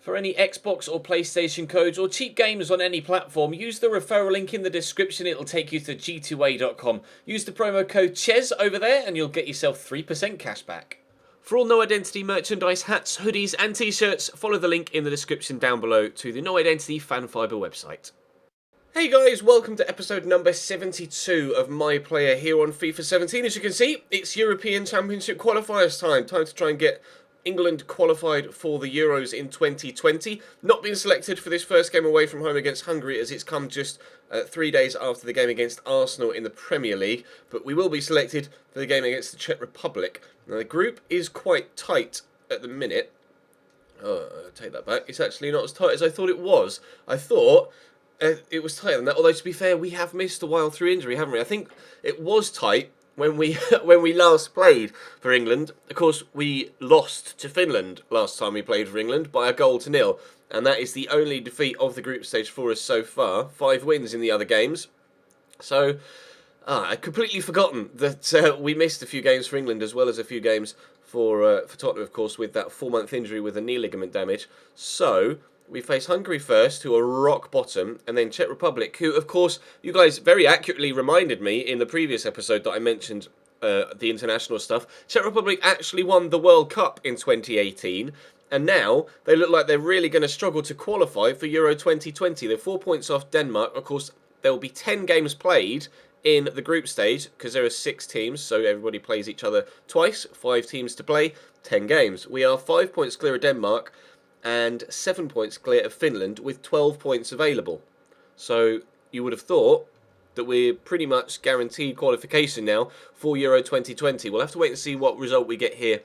For any Xbox or PlayStation codes or cheap games on any platform, use the referral link in the description. It'll take you to g2a.com. Use the promo code CHES over there and you'll get yourself 3% cash back. For all No Identity merchandise, hats, hoodies and t-shirts, follow the link in the description down below to the No Identity Fan Fibre website. Hey guys, welcome to episode number 72 of My Player here on FIFA 17. As you can see, it's European Championship qualifiers time. Time to try and get England qualified for the Euros in 2020. Not been selected for this first game away from home against Hungary, as it's come just 3 days after the game against Arsenal in the Premier League. But we will be selected for the game against the Czech Republic. Now the group is quite tight at the minute. Take that back. It's actually not as tight as I thought it was. I thought it was tighter than that, although to be fair, we have missed a while through injury, haven't we? I think it was tight when we when we last played for England. Of course, we lost to Finland last time we played for England by a 1-0, and that is the only defeat of the group stage for us so far. 5 wins in the other games. So, I'd completely forgotten that we missed a few games for England as well as a few games for Tottenham, of course, with that 4-month injury with a knee ligament damage. So we face Hungary first, who are rock bottom, and then Czech Republic, who, of course, you guys very accurately reminded me in the previous episode that I mentioned the international stuff. Czech Republic actually won the World Cup in 2018, and now they look like they're really going to struggle to qualify for Euro 2020. They're 4 points off Denmark. Of course, there will be 10 games played in the group stage, because there are 6 teams, so everybody plays each other twice. 5 teams to play, 10 games. We are 5 points clear of Denmark, and 7 points clear of Finland with 12 points available. So you would have thought that we're pretty much guaranteed qualification now for Euro 2020. We'll have to wait and see what result we get here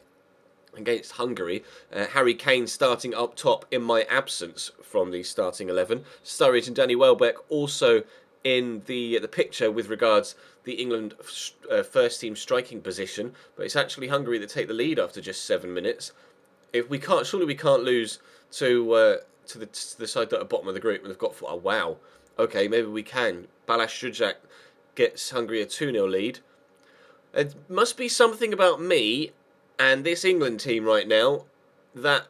against Hungary. Harry Kane starting up top in my absence from the starting 11. Sturridge and Danny Welbeck also in the picture with regards the England first team striking position, but it's actually Hungary that take the lead after just 7 minutes. If we can't, surely we can't lose to the side that are bottom of the group and they've got. Oh wow, okay, maybe we can. Balas Shujak gets Hungary a 2-0 lead. It must be something about me and this England team right now that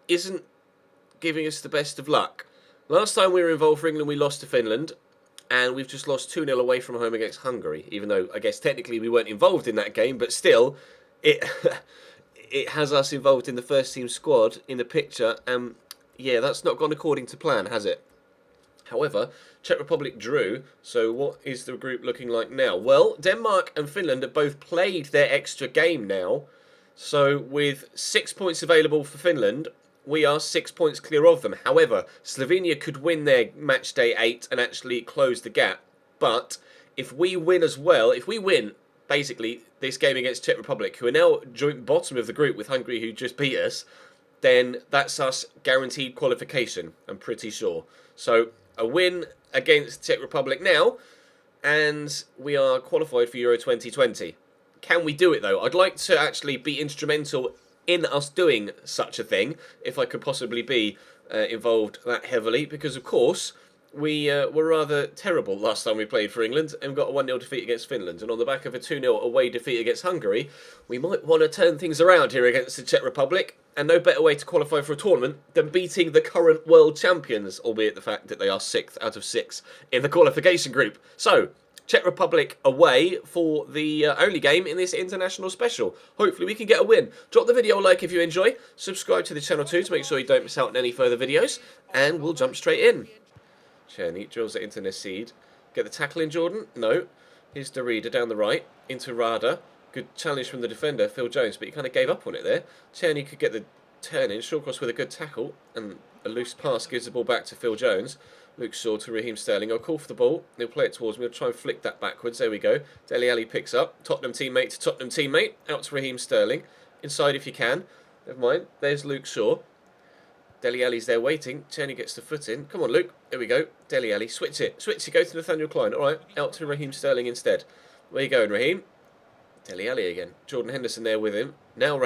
isn't giving us the best of luck. Last time we were involved for England, we lost to Finland, and we've just lost 2-0 away from home against Hungary. Even though I guess technically we weren't involved in that game, but still, it. It has us involved in the first team squad in the picture, and yeah, that's not gone according to plan, has it? However, Czech Republic drew, so what is the group looking like now? Well, Denmark and Finland have both played their extra game now, so with 6 points available for Finland, we are 6 points clear of them. However, Slovenia could win their match day 8 and actually close the gap, but if we win as well, if we win basically this game against Czech Republic, who are now joint bottom of the group with Hungary, who just beat us, then that's us guaranteed qualification, I'm pretty sure. So a win against Czech Republic now, and we are qualified for Euro 2020. Can we do it though? I'd like to actually be instrumental in us doing such a thing, if I could possibly be involved that heavily, because of course we were rather terrible last time we played for England and got a 1-0 defeat against Finland. And on the back of a 2-0 away defeat against Hungary, we might want to turn things around here against the Czech Republic. And no better way to qualify for a tournament than beating the current world champions, albeit the fact that they are 6th out of 6 in the qualification group. So, Czech Republic away for the only game in this international special. Hopefully we can get a win. Drop the video a like if you enjoy. Subscribe to the channel too to make sure you don't miss out on any further videos. And we'll jump straight in. Czerny drills it into Nasid. Get the tackle in, Jordan? No. Here's Darida down the right. Into Rada. Good challenge from the defender, Phil Jones, but he kind of gave up on it there. Czerny could get the turn in. Shawcross with a good tackle. And a loose pass gives the ball back to Phil Jones. Luke Shaw to Raheem Sterling. I'll call for the ball. He'll play it towards me. I'll try and flick that backwards. There we go. Dele Alli picks up. Tottenham teammate to Tottenham teammate. Out to Raheem Sterling. Inside if you can. Never mind. There's Luke Shaw. Dele Alli's there waiting. Czerny gets the foot in. Come on, Luke. There we go. Dele Alli. Switch it. Switch it. Go to Nathaniel Klein. All right. Out to Raheem Sterling instead. Where you going, Raheem? Dele Alli again. Jordan Henderson there with him. Now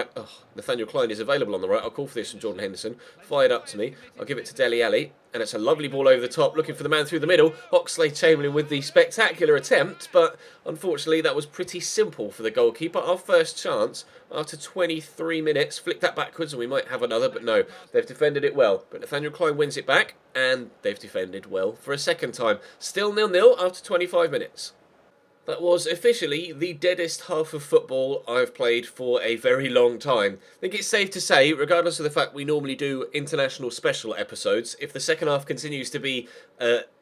Nathaniel Klein is available on the right. I'll call for this from Jordan Henderson. Fired up to me. I'll give it to Dele Alli. And it's a lovely ball over the top, looking for the man through the middle. Oxlade-Chamberlain with the spectacular attempt, but unfortunately that was pretty simple for the goalkeeper. Our first chance after 23 minutes. Flick that backwards and we might have another, but no. They've defended it well. But Nathaniel Klein wins it back, and they've defended well for a second time. Still 0-0 after 25 minutes. That was officially the deadest half of football I've played for a very long time. I think it's safe to say, regardless of the fact we normally do international special episodes, if the second half continues to be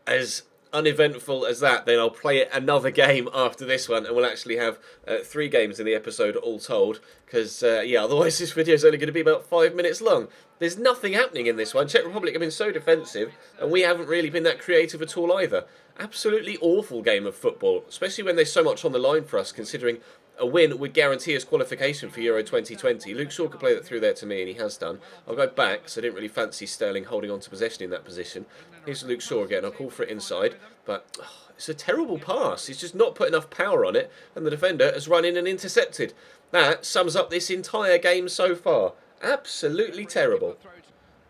as uneventful as that, then I'll play another game after this one, and we'll actually have 3 games in the episode all told, because, otherwise this video is only going to be about 5 minutes long. There's nothing happening in this one. Czech Republic have been so defensive, and we haven't really been that creative at all either. Absolutely awful game of football, especially when there's so much on the line for us, considering a win would guarantee us qualification for Euro 2020. Luke Shaw could play that through there to me, and he has done. I'll go back, so I didn't really fancy Sterling holding on to possession in that position. Here's Luke Shaw again. I'll call for it inside, but it's a terrible pass. He's just not put enough power on it, and the defender has run in and intercepted. That sums up this entire game so far. Absolutely terrible.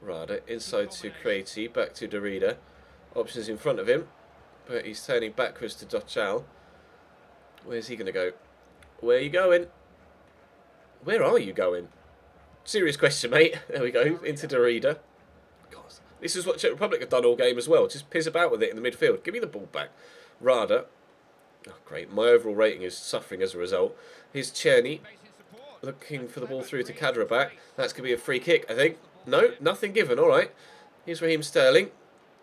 Rada inside to Creati, back to Derrida. Options in front of him, but he's turning backwards to Dochal. Where's he going to go? Where are you going? Where are you going? Serious question, mate. There we go, into Derrida. God, this is what Czech Republic have done all game as well. Just piss about with it in the midfield. Give me the ball back. Rada. Oh, great. My overall rating is suffering as a result. Here's Czerny. Looking for the ball through to Kadrabak. That's going to be a free kick, I think. No, nothing given. All right. Here's Raheem Sterling.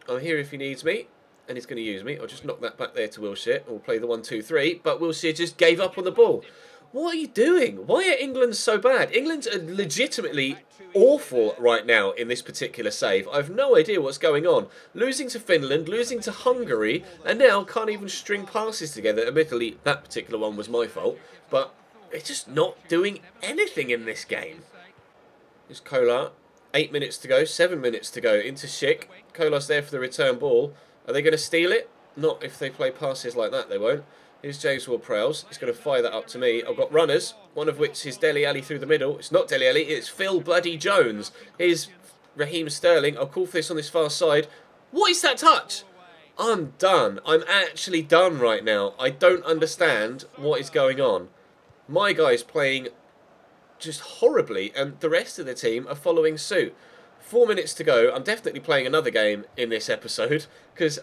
I'm here if he needs me. And he's going to use me. I'll just knock that back there to Wilshere. We'll play the 1-2-3. But Wilshere just gave up on the ball. What are you doing? Why are England so bad? England's legitimately awful right now in this particular save. I've no idea what's going on. Losing to Finland, losing to Hungary, and now can't even string passes together. Admittedly, that particular one was my fault. But they're just not doing anything in this game. Here's Kolar. 8 minutes to go. 7 minutes to go. Into Schick. Kolar's there for the return ball. Are they going to steal it? Not if they play passes like that, they won't. Here's James Ward-Prowse. He's going to fire that up to me. I've got runners, one of which is Dele Alli through the middle. It's not Dele Alli, it's Phil Bloody Jones. Here's Raheem Sterling. I'll call for this on this far side. What is that touch? I'm done. I'm actually done right now. I don't understand what is going on. My guy's playing just horribly, and the rest of the team are following suit. 4 minutes to go. I'm definitely playing another game in this episode, because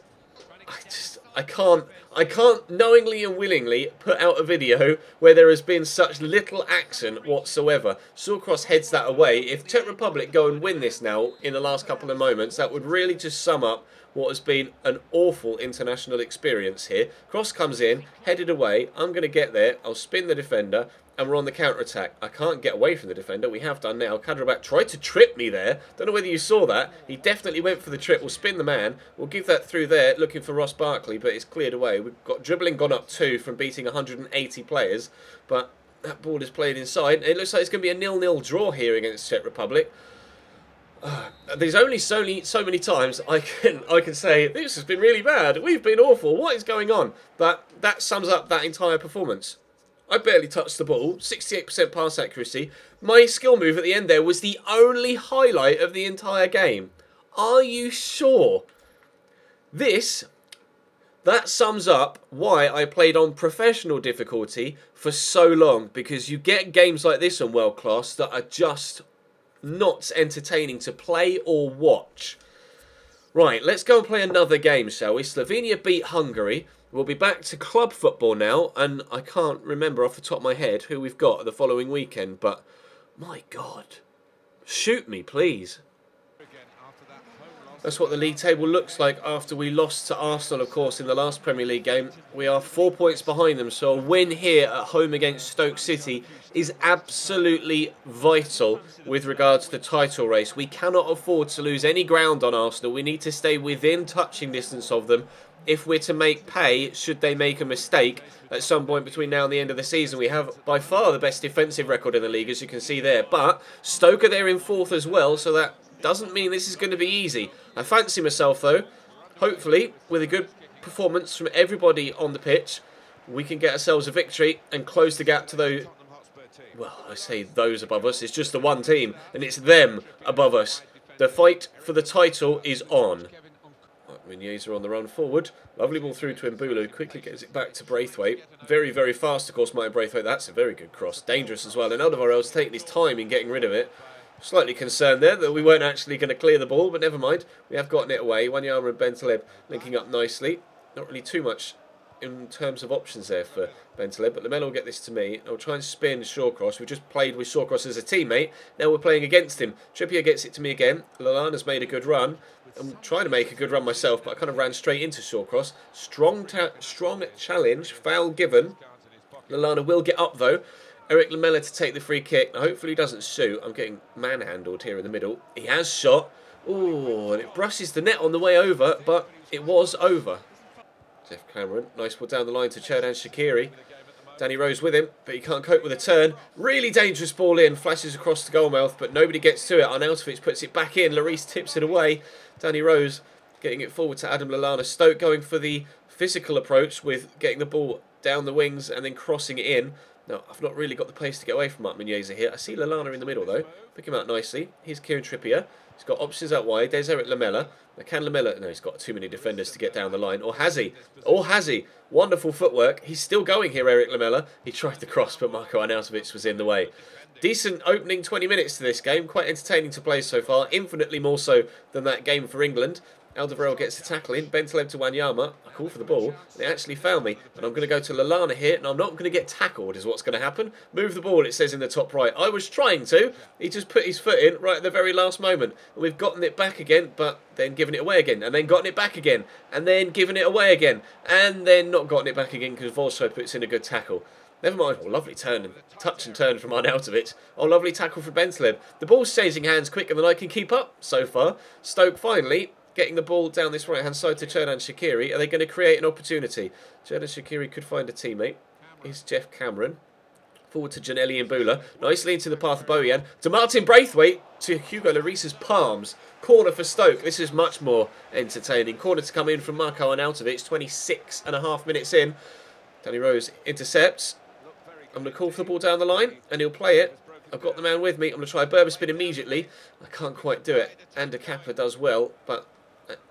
I can't knowingly and willingly put out a video where there has been such little action whatsoever. Shawcross heads that away. If Czech Republic go and win this now in the last couple of moments, that would really just sum up what has been an awful international experience here. Cross comes in, headed away. I'm going to get there. I'll spin the defender. And we're on the counter-attack. I can't get away from the defender. We have done now. Kadrabak tried to trip me there. Don't know whether you saw that. He definitely went for the trip. We'll spin the man. We'll give that through there, looking for Ross Barkley, but it's cleared away. We've got dribbling gone up 2 from beating 180 players. But that ball is played inside. It looks like it's going to be a 0-0 draw here against Czech Republic. There's only so many times I can say, this has been really bad. We've been awful. What is going on? But that sums up that entire performance. I barely touched the ball, 68% pass accuracy. My skill move at the end there was the only highlight of the entire game. Are you sure? That sums up why I played on professional difficulty for so long. Because you get games like this on World Class that are just not entertaining to play or watch. Right, let's go and play another game, shall we? Slovenia beat Hungary. We'll be back to club football now, and I can't remember off the top of my head who we've got the following weekend, but my God, shoot me, please. That's what the league table looks like after we lost to Arsenal, of course, in the last Premier League game. We are 4 points behind them, so a win here at home against Stoke City is absolutely vital with regards to the title race. We cannot afford to lose any ground on Arsenal. We need to stay within touching distance of them if we're to make pay, should they make a mistake at some point between now and the end of the season. We have by far the best defensive record in the league, as you can see there. But Stoke are there in 4th as well, so that doesn't mean this is going to be easy. I fancy myself, though, hopefully, with a good performance from everybody on the pitch, we can get ourselves a victory and close the gap to those... Well, I say those above us. It's just the one team, and it's them above us. The fight for the title is on. Meuniers are on the run forward. Lovely ball through to Mbulu. Quickly gets it back to Braithwaite. Very, very fast, of course, Martin Braithwaite. That's a very good cross. Dangerous as well. And Alderweireld's taking his time in getting rid of it. Slightly concerned there that we weren't actually going to clear the ball, but never mind. We have gotten it away. Wanyama and Bentaleb linking up nicely. Not really too much in terms of options there for Bentaleb, but Lamela will get this to me. I'll try and spin Shawcross. We've just played with Shawcross as a teammate. Now we're playing against him. Trippier gets it to me again. Lallana's made a good run. I'm trying to make a good run myself, but I kind of ran straight into Shawcross. Strong challenge. Foul given. Lallana will get up though. Eric Lamela to take the free kick. Now, hopefully he doesn't shoot. I'm getting manhandled here in the middle. He has shot. Oh, and it brushes the net on the way over, but it was over. Jeff Cameron, nice ball down the line to Xherdan Shaqiri. Danny Rose with him, but he can't cope with a turn. Really dangerous ball in, flashes across the goal mouth, but nobody gets to it. Arnautovic puts it back in. Lloris tips it away. Danny Rose getting it forward to Adam Lallana. Stoke going for the physical approach with getting the ball down the wings and then crossing it in. Now, I've not really got the pace to get away from Martin Meunier here. I see Lallana in the middle, though. Pick him out nicely. Here's Kieran Trippier. He's got options out wide. There's Eric Lamela. Now, can Lamela... No, he's got too many defenders to get down the line. Or has he? Or has he? Wonderful footwork. He's still going here, Eric Lamela. He tried the cross, but Marko Arnautovic was in the way. Decent opening 20 minutes to this game. Quite entertaining to play so far. Infinitely more so than that game for England. Alderweireld gets the tackle in. Bentaleb to Wanyama. I call for the ball. They actually found me. And I'm going to go to Lallana here. And I'm not going to get tackled is what's going to happen. Move the ball, it says in the top right. I was trying to. He just put his foot in right at the very last moment. And we've gotten it back again, but then given it away again. And then gotten it back again. And then given it away again. And then not gotten it back again because Volso puts in a good tackle. Never mind. Oh, lovely turn and touch and turn from Arnautovic. Oh, lovely tackle from Bentaleb. The ball's changing hands quicker than I can keep up so far. Stoke finally getting the ball down this right-hand side to Xherdan Shaqiri. Are they going to create an opportunity? Xherdan Shaqiri could find a teammate. Here's Jeff Cameron. Forward to Janelli Mbula. Nicely into the path of Bojan. To Martin Braithwaite. To Hugo Lloris's palms. Corner for Stoke. This is much more entertaining. Corner to come in from Marko Arnautovic. 26.5 minutes in. Danny Rose intercepts. I'm going to call for the ball down the line. And he'll play it. I've got the man with me. I'm going to try a Berber spin immediately. I can't quite do it. And De Kappa does well. But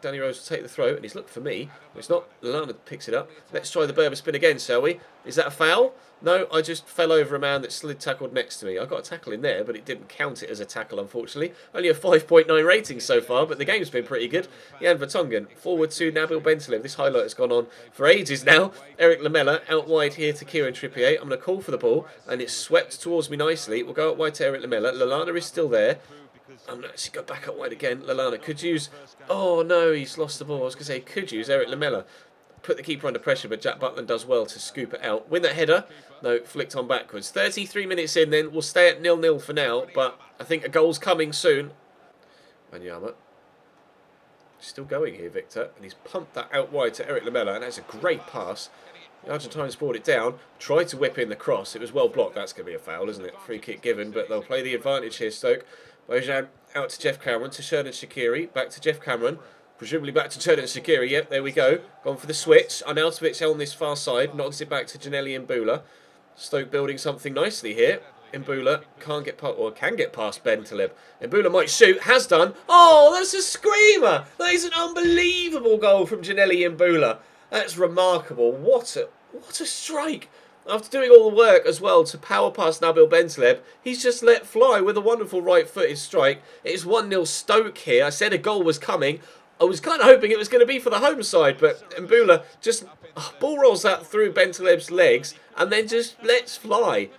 Danny Rose will take the throw, and he's looked for me. It's not. Lallana picks it up. Let's try the Berber spin again, shall we? Is that a foul? No, I just fell over a man that slid tackled next to me. I got a tackle in there, but it didn't count it as a tackle, unfortunately. Only a 5.9 rating so far, but the game's been pretty good. Jan Vertonghen, forward to Nabil Bentaleb. This highlight has gone on for ages now. Eric Lamela, out wide here to Kieran Trippier. I'm going to call for the ball, and it's swept towards me nicely. We'll go out wide to Eric Lamela. Lallana is still there. I'm going to actually go back up wide again. Lallana could use... Oh, no, he's lost the ball. I was going to say, could use Eric Lamela. Put the keeper under pressure, but Jack Butland does well to scoop it out. Win that header. No, flicked on backwards. 33 minutes in then. We'll stay at 0-0 for now, but I think a goal's coming soon. Wanyama. Still going here, Victor. And he's pumped that out wide to Eric Lamela, and that's a great pass. The Argentines brought it down. Tried to whip in the cross. It was well blocked. That's going to be a foul, isn't it? Free kick given, but they'll play the advantage here, Stoke. Bojan out to Jeff Cameron, to Xherdan Shaqiri, back to Jeff Cameron, presumably back to Xherdan Shaqiri. Yep, there we go. Gone for the switch. Arnautovic on this far side, knocks it back to Janelli Mbula. Stoke building something nicely here. Mbula can't get past, or can get past Bentaleb. Mbula might shoot, has done. Oh, that's a screamer! That is an unbelievable goal from Janelli Mbula. That's remarkable. What a strike! After doing all the work as well to power past Nabil Bentaleb, he's just let fly with a wonderful right-footed strike. It's 1-0 Stoke here. I said a goal was coming. I was kind of hoping it was going to be for the home side, but Mbula just ball rolls that through Bentaleb's legs and then just lets fly.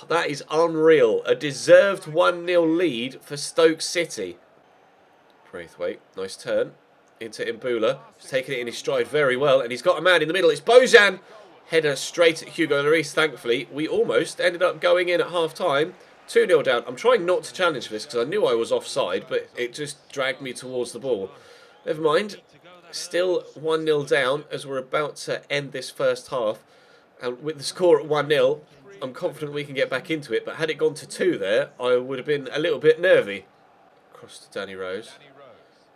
That is unreal. A deserved 1-0 lead for Stoke City. Braithwaite, nice turn into Mbula. He's taken it in his stride very well, and he's got a man in the middle. It's Bojan. Header straight at Hugo Lloris, thankfully. We almost ended up going in at half-time. 2-0 down. I'm trying not to challenge for this because I knew I was offside, but it just dragged me towards the ball. Never mind. Still 1-0 down as we're about to end this first half. And with the score at 1-0, I'm confident we can get back into it. But had it gone to 2 there, I would have been a little bit nervy. Across to Danny Rose.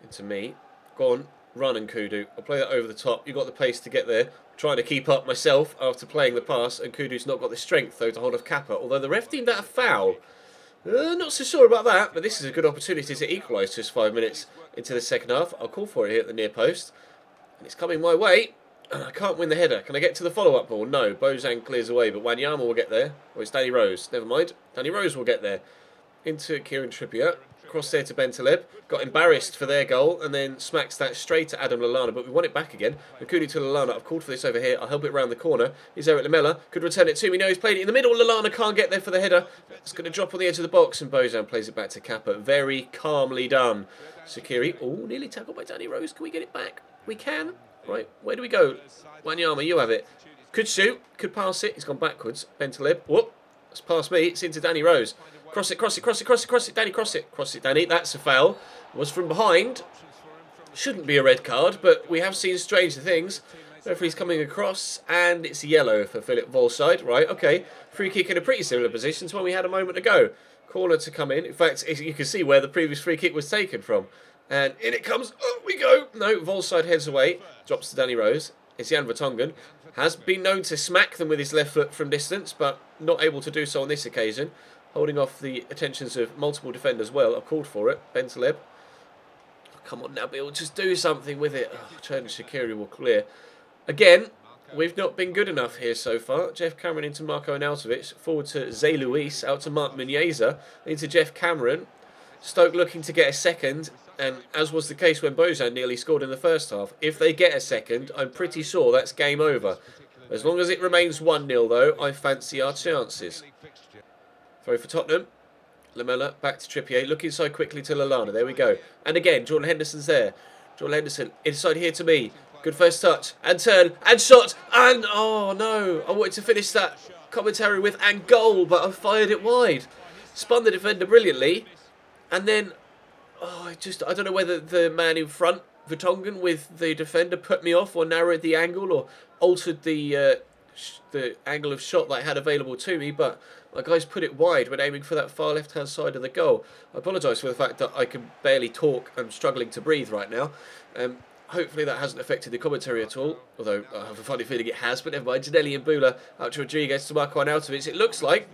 Into me. Go on. Run and Kudu. I'll play that over the top. You've got the pace to get there. Trying to keep up myself after playing the pass, and Kudu's not got the strength, though, to hold off Kappa. Although the ref deemed that a foul. Not so sure about that, but this is a good opportunity to equalise just 5 minutes into the second half. I'll call for it here at the near post. And it's coming my way. And I can't win the header. Can I get to the follow-up ball? No. Bozan clears away, but Wanyama will get there. Or it's Danny Rose. Never mind. Danny Rose will get there. Into Kieran Trippier. Cross there to Bentaleb. Got embarrassed for their goal and then smacks that straight to Adam Lallana, but we want it back again. Nakudu to Lallana. I've called for this over here. I'll help it round the corner. Here's Eric Lamela. Could return it to me. No, he's played it in the middle. Lallana can't get there for the header. It's going to drop on the edge of the box and Bozan plays it back to Kappa. Very calmly done. Sakiri. Oh, nearly tackled by Danny Rose. Can we get it back? We can. Right, where do we go? Wanyama, you have it. Could shoot. Could pass it. He's gone backwards. Bentaleb. Whoop. It's past me. It's into Danny Rose. Cross it, cross it, cross it, cross it, cross it, Danny, cross it. Cross it, Danny. That's a foul. Was from behind. Shouldn't be a red card, but we have seen stranger things. Referee's coming across, and it's a yellow for Philip Volside. Right, okay. Free kick in a pretty similar position to one we had a moment ago. Corner to come in. In fact, you can see where the previous free kick was taken from. And in it comes. Oh, we go. No, Volside heads away. Drops to Danny Rose. It's Jan Vertonghen. Has been known to smack them with his left foot from distance, but not able to do so on this occasion. Holding off the attentions of multiple defenders well. I've called for it. Bentaleb. Oh, come on now, Bill. Just do something with it. Oh, Cherny Shaqiri will clear. Again, we've not been good enough here so far. Jeff Cameron into Marco Arnautovic. Forward to Zé Luis. Out to Mark Muniesa. Into Jeff Cameron. Stoke looking to get a second. And as was the case when Bozan nearly scored in the first half, if they get a second, I'm pretty sure that's game over. As long as it remains 1-0 though, I fancy our chances. Throw for Tottenham. Lamela back to Trippier. Look inside quickly to Lallana. There we go. And again, Jordan Henderson's there. Jordan Henderson inside here to me. Good first touch. And turn. And shot. And oh no. I wanted to finish that commentary with and goal, but I fired it wide. Spun the defender brilliantly. And then, I don't know whether the man in front, Vertonghen, with the defender put me off or narrowed the angle or altered the angle of shot that I had available to me, but my guys put it wide when aiming for that far left-hand side of the goal. I apologise for the fact that I can barely talk. I'm struggling to breathe right now. Hopefully that hasn't affected the commentary at all, although I have a funny feeling it has, but never mind. Janelli and Bula out to Rodriguez to Marco Arnautovic. It looks like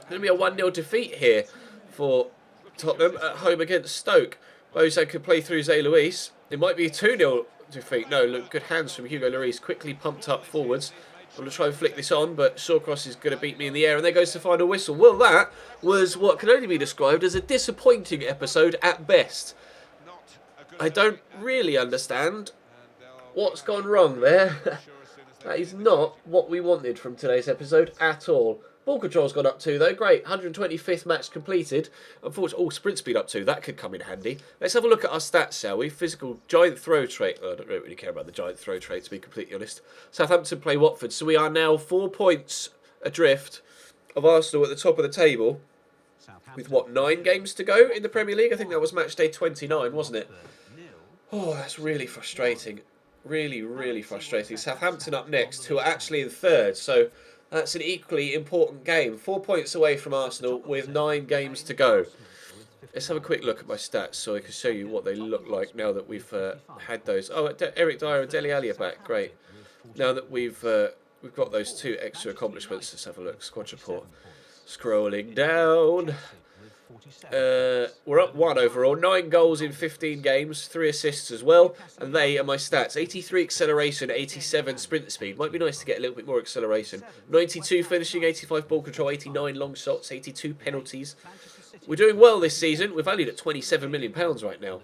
going to be a 1-0 defeat here for Tottenham at home against Stoke. Bozan could play through Zé Luis. It might be a 2-0 defeat. No, look, good hands from Hugo Lloris. Quickly pumped up forwards. I'm going to try and flick this on, but Shawcross is going to beat me in the air, and there goes the final whistle. Well, that was what can only be described as a disappointing episode at best. I don't really understand what's gone wrong there. That is not what we wanted from today's episode at all. Ball control's gone up 2 though, great. 125th match completed. Unfortunately, sprint speed up 2, that could come in handy. Let's have a look at our stats, shall we? Physical, giant throw trait. I don't really care about the giant throw trait, to be completely honest. Southampton play Watford, so we are now 4 points adrift of Arsenal at the top of the table. With what, 9 games to go in the Premier League? I think that was match day 29, wasn't it? Oh, that's really frustrating. Really, really frustrating. Southampton up next, who are actually in 3rd, so that's an equally important game. 4 points away from Arsenal with 9 games to go. Let's have a quick look at my stats so I can show you what they look like now that we've had those. Oh, Eric Dyer and Dele Alli are back. Great. Now that we've got those 2 extra accomplishments, let's have a look. Squad report. Scrolling down. We're up 1 overall. 9 goals in 15 games, 3 assists as well, and they are my stats. 83 acceleration, 87 sprint speed. Might be nice to get a little bit more acceleration. 92 finishing, 85 ball control, 89 long shots, 82 penalties. We're doing well this season. We're valued at £27 million right now,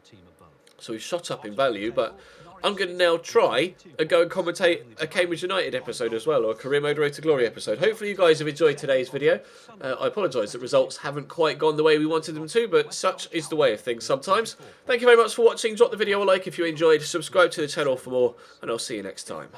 so we've shot up in value, but I'm going to now try and go and commentate a Cambridge United episode as well, or a Career Mode Road to Glory episode. Hopefully you guys have enjoyed today's video. I apologise that results haven't quite gone the way we wanted them to, but such is the way of things sometimes. Thank you very much for watching. Drop the video a like if you enjoyed. Subscribe to the channel for more, and I'll see you next time.